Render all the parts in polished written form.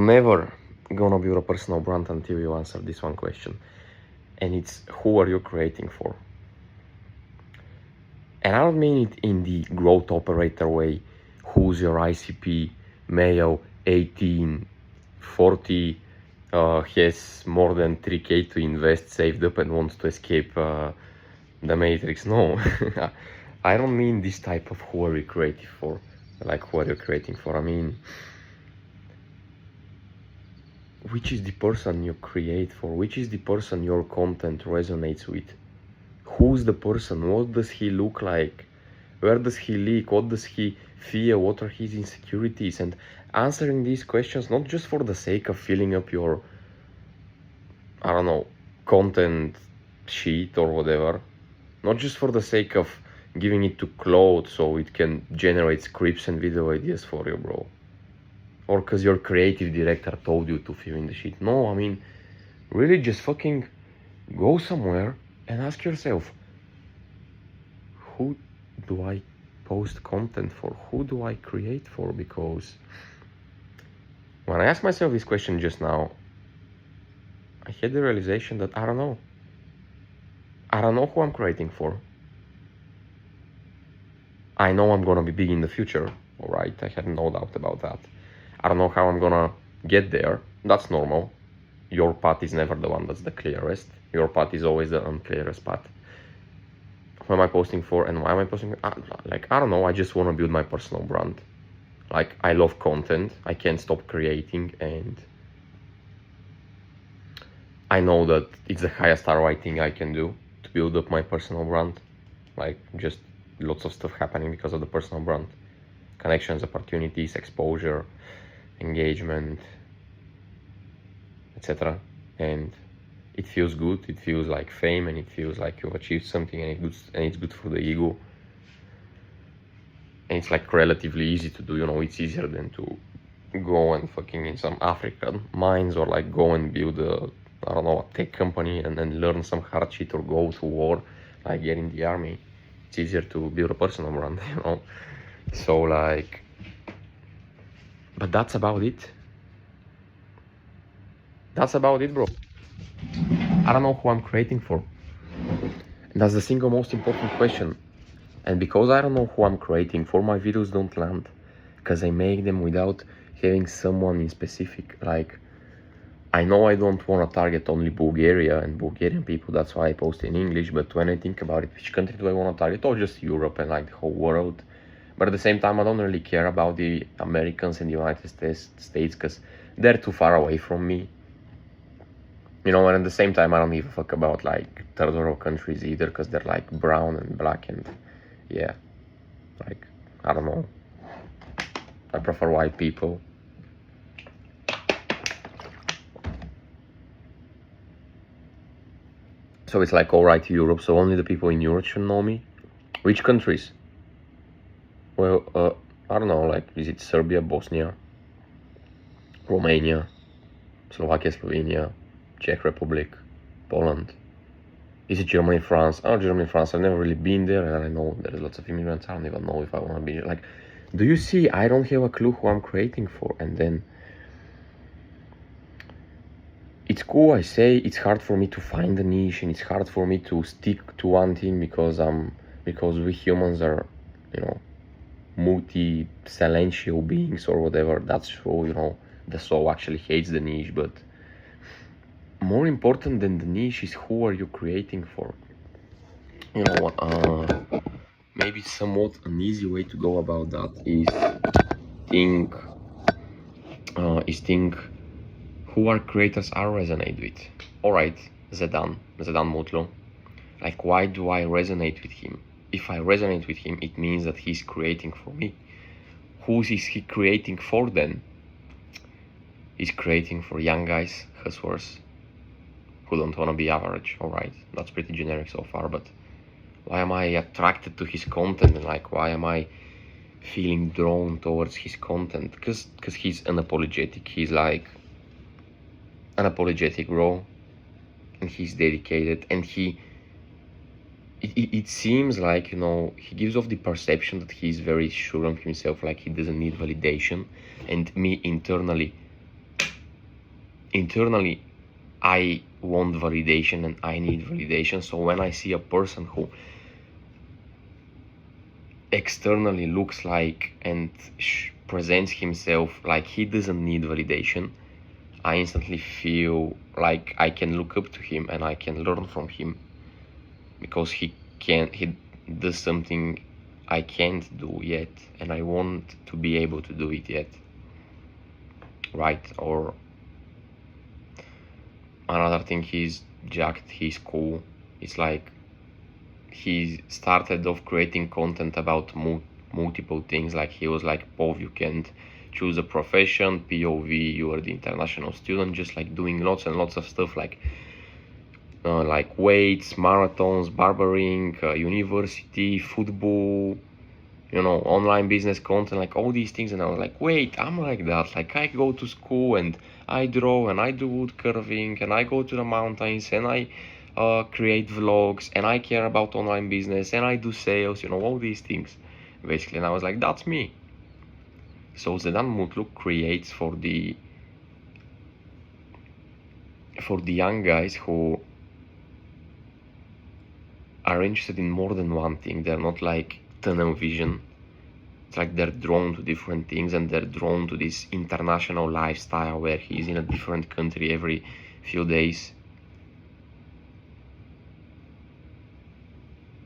never gonna build a personal brand until you answer this one question. And it's, who are you creating for? And I don't mean it in the growth operator way. Who's your ICP, male, 18, 40, has more than 3K to invest, saved up, and wants to escape the matrix. No, I don't mean this type of who are you creating for. Like, who are you creating for? I mean, which is the person you create for? Which is the person your content resonates with? Who's the person? What does he look like? Where does he live? What does he fear? What are his insecurities? And answering these questions, not just for the sake of filling up your, I don't know, content sheet or whatever, not just for the sake of giving it to Claude so it can generate scripts and video ideas for you, bro. Or because your creative director told you to fill in the sheet. No, I mean, really just fucking go somewhere and ask yourself, who do I post content for? Who do I create for? Because when I asked myself this question just now, I had the realization that I don't know. I don't know who I'm creating for. I know I'm gonna be big in the future, alright? I have no doubt about that. I don't know how I'm gonna get there. That's normal. Your path is never the one that's the clearest. Your path is always the unclearest path. Who am I posting for and why am I posting? Like, I don't know. I just want to build my personal brand. Like, I love content. I can't stop creating, and I know that it's the highest ROI thing I can do to build up my personal brand. Like, just lots of stuff happening because of the personal brand. Connections, opportunities, exposure, engagement, etc. And it feels good. It feels like fame, and it feels like you've achieved something, and it's good for the ego. And it's like relatively easy to do, you know. It's easier than to go and fucking in some African mines, or like go and build a, I don't know, a tech company and then learn some hard shit, or go to war, like get in the army. It's easier to build a personal brand, you know. So like, but that's about it. That's about it, bro. I don't know who I'm creating for. And that's the single most important question. And because I don't know who I'm creating for, my videos don't land. Because I make them without having someone in specific. Like, I know I don't want to target only Bulgaria and Bulgarian people. That's why I post in English. But when I think about it, which country do I want to target? Or just Europe and like the whole world. But at the same time, I don't really care about the Americans and the United States because they're too far away from me. You know, and at the same time, I don't give a fuck about like third world countries either, because they're like brown and black, and yeah, like, I don't know. I prefer white people. So it's like, alright, Europe, so only the people in Europe should know me. Which countries? Well, I don't know, like, is it Serbia, Bosnia, Romania, Slovakia, Slovenia, Czech Republic, Poland? Is it Germany, France? Oh, Germany, France. I've never really been there, and I know there's lots of immigrants. I don't even know if I want to be there. Like, do you see? I don't have a clue who I'm creating for. And then it's cool. I say it's hard for me to find a niche, and it's hard for me to stick to one thing because we humans are, you know, multi-celestial beings or whatever. That's true. You know, the soul actually hates the niche, but more important than the niche is who are you creating for. You know, maybe somewhat an easy way to go about that is think who our creators I resonate with. Alright, Zedan Mutlu. Like, why do I resonate with him? If I resonate with him, it means that he's creating for me. Who is he creating for then? He's creating for young guys, hustlers, who don't want to be average. Alright, that's pretty generic so far, but why am I attracted to his content, and like, why am I feeling drawn towards his content? Because he's unapologetic. He's like unapologetic, bro, and he's dedicated, and it seems like, you know, he gives off the perception that he's very sure of himself, like he doesn't need validation. And me internally, internally I want validation and I need validation. So when I see a person who externally looks like and presents himself like he doesn't need validation, I instantly feel like I can look up to him and I can learn from him, because he does something I can't do yet, and I want to be able to do it yet, right? Or another thing, he's jacked, he's cool. It's like he started off creating content about multiple things. Like he was like, Pov, you can't choose a profession, POV, you are the international student, just like doing lots and lots of stuff like weights, marathons, barbering, university, football, online business content, like all these things. And I was like, wait, I'm like that. Like I go to school and I draw and I do wood carving and I go to the mountains and I create vlogs and I care about online business and I do sales, all these things basically. And I was like, that's me. So Zedan Mutluk creates for the young guys who are interested in more than one thing. They're not like tunnel vision. It's like they're drawn to different things, and they're drawn to this international lifestyle where he's in a different country every few days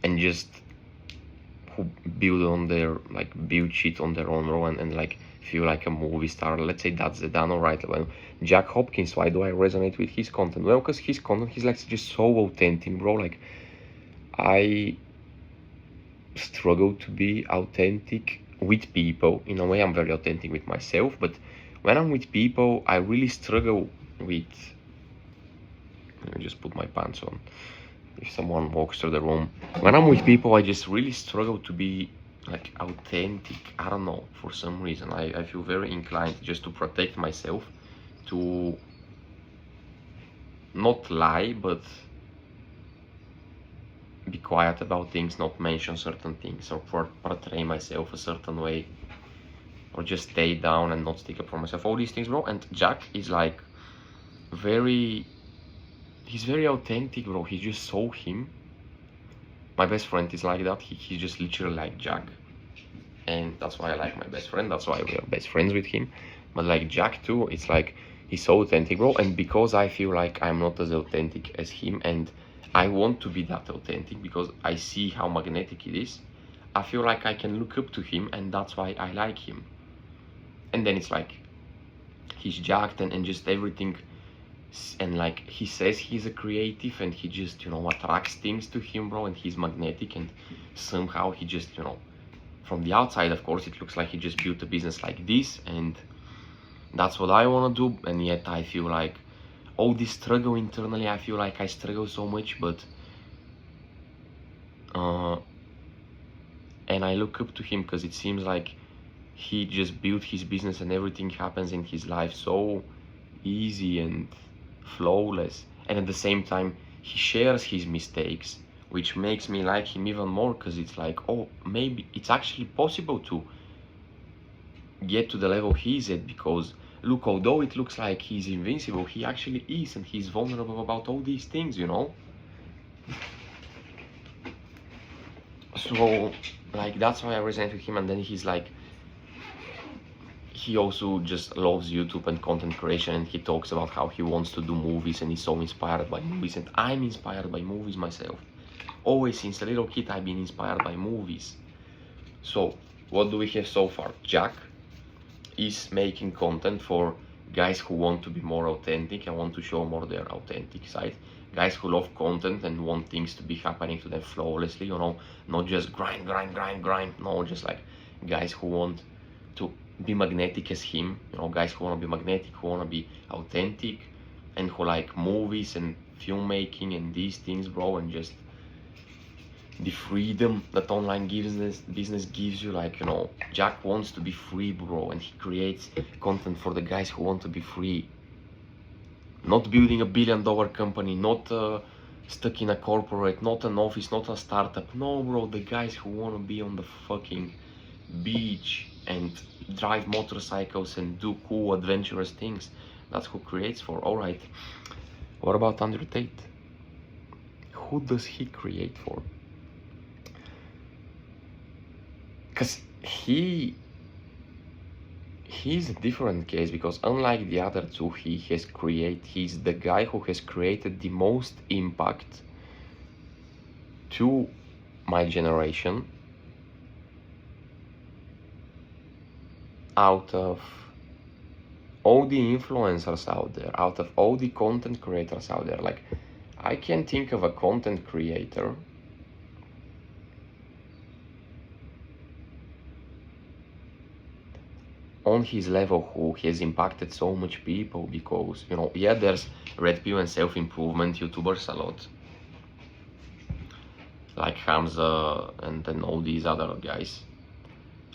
and just who build shit on their own row and like feel like a movie star. Let's say that's the Dano, right? Well, Jack Hopkins, why do I resonate with his content? Well, because his content, he's like just so authentic, bro. Like I struggle to be authentic with people. In a way, I'm very authentic with myself, but when I'm with people, I really struggle with... Let me just put my pants on if someone walks through the room. When I'm with people, I just really struggle to be like authentic. I don't know, for some reason I feel very inclined just to protect myself, to not lie, but be quiet about things, not mention certain things, or portray myself a certain way, or just stay down and not stick up for myself, all these things, bro. And Jack is like he's very authentic, bro. He's just so him. My best friend is like that. He's just literally like Jack, and that's why I like my best friend. That's why we are best friends with him. But like Jack too, it's like he's so authentic, bro. And because I feel like I'm not as authentic as him, and I want to be that authentic because I see how magnetic it is, I feel like I can look up to him, and that's why I like him. And then it's like he's jacked and just everything, and like he says he's a creative and he just attracts things to him, bro, and he's magnetic, and somehow he just from the outside, of course, it looks like he just built a business like this, and that's what I want to do. And yet I feel like all this struggle internally, I feel like I struggle so much, but and I look up to him because it seems like he just built his business and everything happens in his life so easy and flawless, and at the same time he shares his mistakes, which makes me like him even more, because it's like, oh, maybe it's actually possible to get to the level he's at, because look, although it looks like he's invincible, he actually is, and he's vulnerable about all these things, So like that's why I resonate with him. And then he's like, he also just loves YouTube and content creation, and he talks about how he wants to do movies and he's so inspired by movies, and I'm inspired by movies myself. Always, since a little kid, I've been inspired by movies. So what do we have so far? Jack is making content for guys who want to be more authentic and want to show more their authentic side. Guys who love content and want things to be happening to them flawlessly, not just grind. No, just like guys who want to be magnetic as him, guys who want to be magnetic, who want to be authentic, and who like movies and filmmaking and these things, bro, and just the freedom that online business gives you. Like, Jack wants to be free, bro, and he creates content for the guys who want to be free, not building $1 billion company, not stuck in a corporate, not an office, not a startup. No, bro, the guys who want to be on the fucking beach and drive motorcycles and do cool adventurous things. That's who creates for. Alright, what about Andrew Tate? Who does he create for? Because he's a different case, because unlike the other two, he's the guy who has created the most impact to my generation out of all the influencers out there, out of all the content creators out there. Like, I can think of a content creator on his level who has impacted so much people, because, you know, yeah, there's red pill and self-improvement YouTubers a lot, like Hamza and then all these other guys.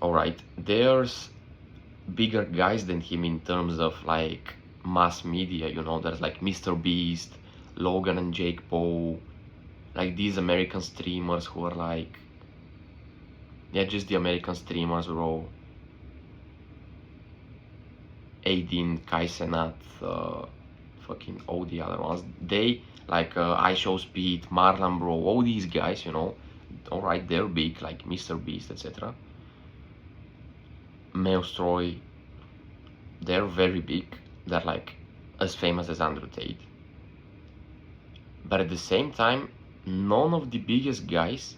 Alright, there's bigger guys than him in terms of like mass media, you know, there's like Mr. Beast, Logan and Jake Paul, like these American streamers who are like, yeah, just the American streamers, bro. Aidin, Kai Cenat, fucking all the other ones. They, like I Show Speed, Marlon Bro, all these guys, you know, alright, they're big, like Mr. Beast, etc. Maelstroy, they're very big. They're like as famous as Andrew Tate. But at the same time, none of the biggest guys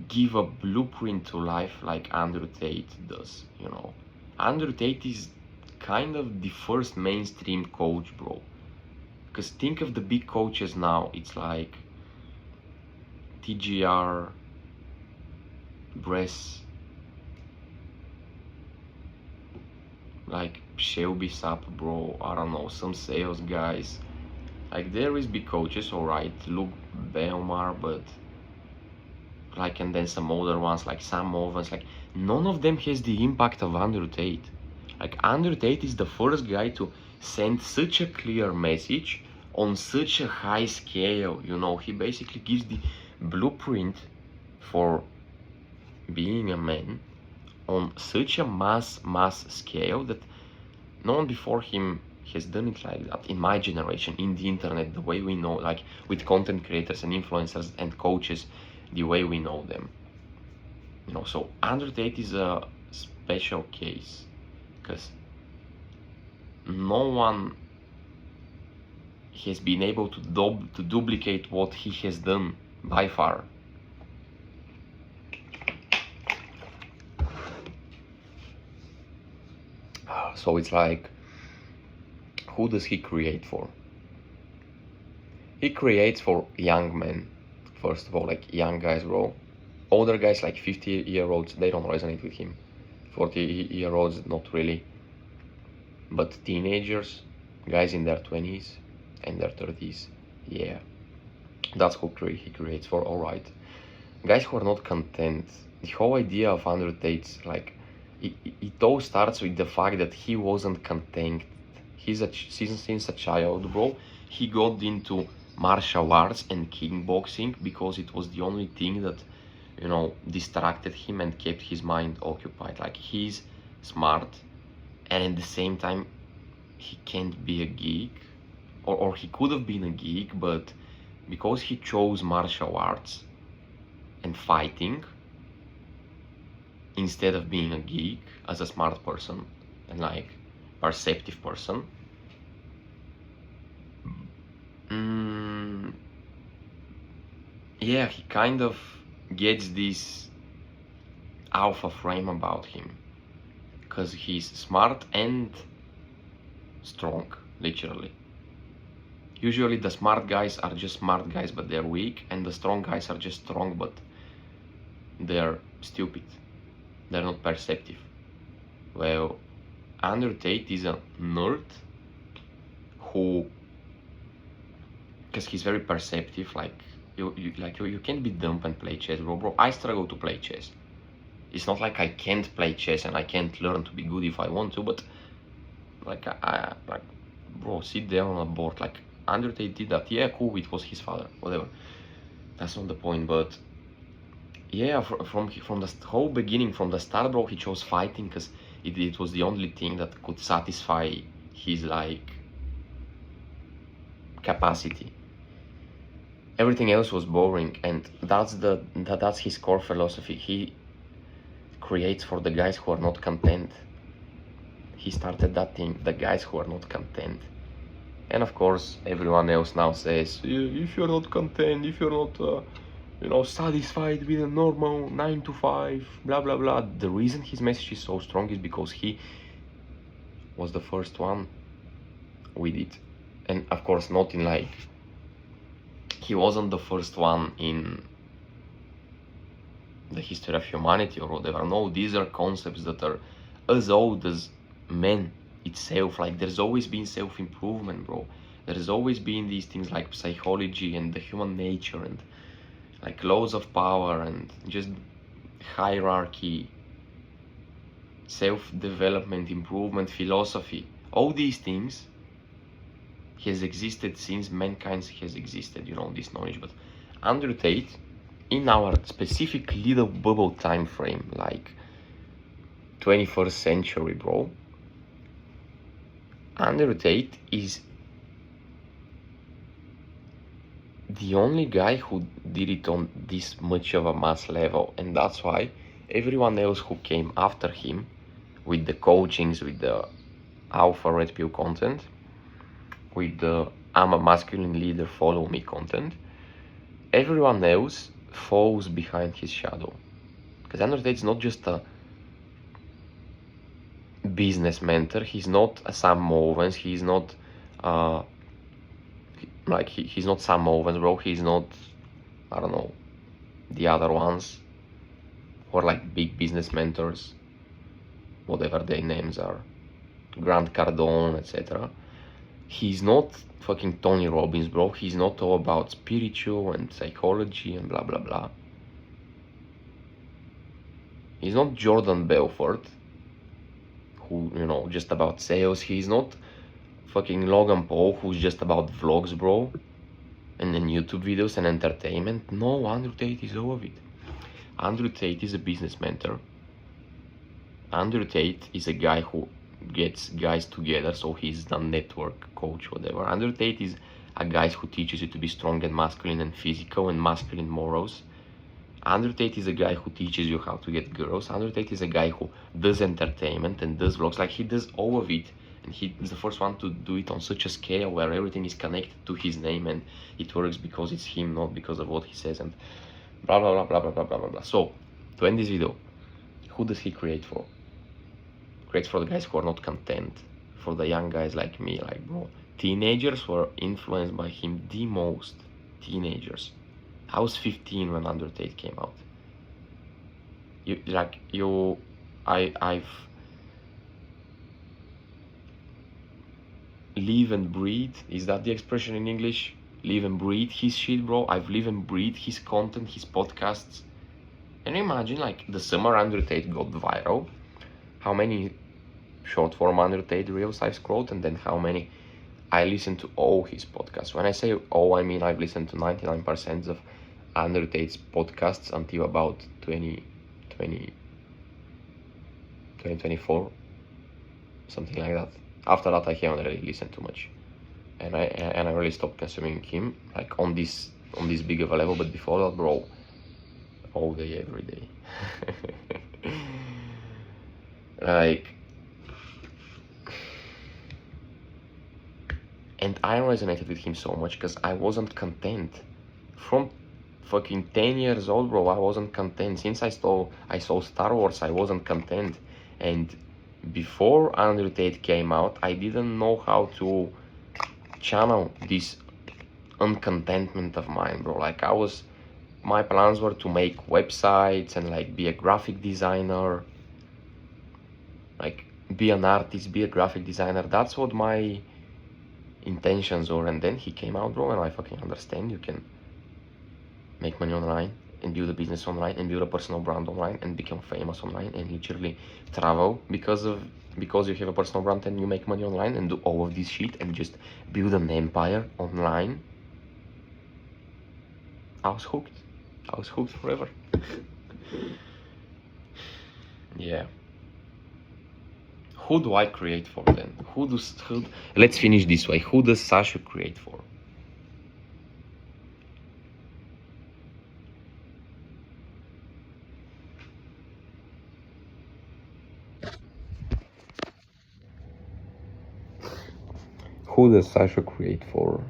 give a blueprint to life like Andrew Tate does, you know. Andrew Tate is kind of the first mainstream coach, bro. Because think of the big coaches now, it's like TGR, Bress, like Shelby Sapp, bro, I don't know, some sales guys. Like, there is big coaches, alright, Luke Belmar, but like, and then some other ones like Sam Ovens, like, none of them has the impact of Andrew Tate. Like, Andrew Tate is the first guy to send such a clear message on such a high scale, you know. He basically gives the blueprint for being a man on such a mass scale that no one before him has done it like that in my generation, in the internet, the way we know, like with content creators and influencers and coaches, the way we know them, you know. So Andrew Tate is a special case because no one has been able to duplicate what he has done by far. So it's like, who does he create for? He creates for young men, first of all, like young guys, bro. Older guys, like 50-year-olds, they don't resonate with him. 40-year-olds, not really. But teenagers, guys in their 20s and their 30s, yeah, that's who he creates for, alright. Guys who are not content. The whole idea of Andrew Tate's, like, it all starts with the fact that he wasn't content. Since a child, bro, he got into martial arts and kickboxing because it was the only thing that, you know, distracted him and kept his mind occupied. Like, he's smart, and at the same time, he can't be a geek, or he could have been a geek, but because he chose martial arts and fighting instead of being a geek as a smart person and like perceptive person, yeah, he kind of gets this alpha frame about him because he's smart and strong, literally. Usually the smart guys are just smart guys but they're weak, and the strong guys are just strong but they're stupid. They're not perceptive. Well, Andrew Tate is a nerd who, because he's very perceptive, like you can't be dumb and play chess, bro. I struggle to play chess. It's not like I can't play chess and I can't learn to be good if I want to, but like like, bro, sit there on a board. Like, Andrew Tate did that. Yeah, cool, it was his father, whatever. That's not the point, but yeah, from the whole beginning, from the start, bro, he chose fighting because it was the only thing that could satisfy his like capacity. Everything else was boring, and that's his core philosophy. He creates for the guys who are not content. He started that thing, the guys who are not content. And of course, everyone else now says, if you're not content, if you're not, satisfied with a normal 9 to 5, blah, blah, blah. The reason his message is so strong is because he was the first one with it. And of course, not in like, he wasn't the first one in the history of humanity or whatever. No, these are concepts that are as old as man itself. Like, there's always been self-improvement, bro. There's always been these things like psychology and the human nature and like laws of power and just hierarchy, self-development, improvement, philosophy. All these things has existed since mankind has existed, this knowledge. But Andrew Tate, in our specific little bubble time frame, like 21st century, bro, Andrew Tate is the only guy who did it on this much of a mass level, and that's why everyone else who came after him with the coachings, with the alpha red pill content, with the I'm a masculine leader, follow me content, everyone else falls behind his shadow. Because Andrew Tate is not just a business mentor, he's not a Sam Owens, he's not he's not Sam Owens, bro. He's not, I don't know, the other ones who are like big business mentors, whatever their names are, Grant Cardone, etc. He's not fucking Tony Robbins, bro. He's not all about spiritual and psychology and blah blah blah. He's not Jordan Belfort, who, just about sales. He's not fucking Logan Paul, who's just about vlogs, bro, and then YouTube videos and entertainment. No, Andrew Tate is all of it. Andrew Tate is a business mentor. Andrew Tate is a guy who gets guys together, so he's a network coach, whatever. Andrew Tate is a guy who teaches you to be strong and masculine and physical and masculine morals. Andrew Tate is a guy who teaches you how to get girls. Andrew Tate is a guy who does entertainment and does vlogs. Like, he does all of it, and he is the first one to do it on such a scale where everything is connected to his name and it works because it's him, not because of what he says, and blah blah blah blah blah blah blah blah blah. So, to end this video, who does he create for? Creates for the guys who are not content, for the young guys like me, like, bro. Teenagers were influenced by him the most. Teenagers. I was 15 when Andrew Tate came out. I've live and breathe. Is that the expression in English? Live and breathe his shit, bro. I've live and breathe his content, his podcasts. And imagine, like, the summer Andrew Tate got viral. How many short form Andrew Tate reels I've scrolled, and then how many I listened to all his podcasts. When I say all, I mean I've listened to 99% of Andrew Tate's podcasts until about 2024, something like that. After that, I haven't really listened too much, and I really stopped consuming him, like, on this big of a level. But before that, bro, all day, every day. Like, and I resonated with him so much because I wasn't content. From fucking 10 years old, bro, I wasn't content. Since I saw Star Wars, I wasn't content. And before Andrew Tate came out, I didn't know how to channel this uncontentment of mine, bro. Like, my plans were to make websites and, like, be a graphic designer, like, be an artist, be a graphic designer. That's what my intentions were. And then he came out, bro, and I fucking understand you can make money online and build a business online and build a personal brand online and become famous online and literally travel because you have a personal brand and you make money online and do all of this shit and just build an empire online. I was hooked forever. Yeah. Who do I create for then? Let's finish this way. Who does Sasha create for? Who does Sasha create for?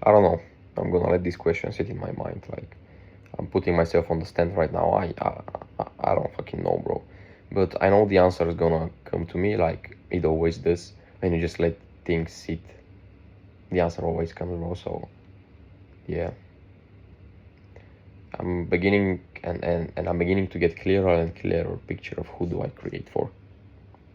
I don't know. I'm gonna let this question sit in my mind. Like, I'm putting myself on the stand right now. I don't fucking know, bro. But I know the answer is gonna come to me like it always does when you just let things sit. The answer always comes, bro. So, yeah. I'm beginning and I'm beginning to get clearer and clearer picture of who do I create for.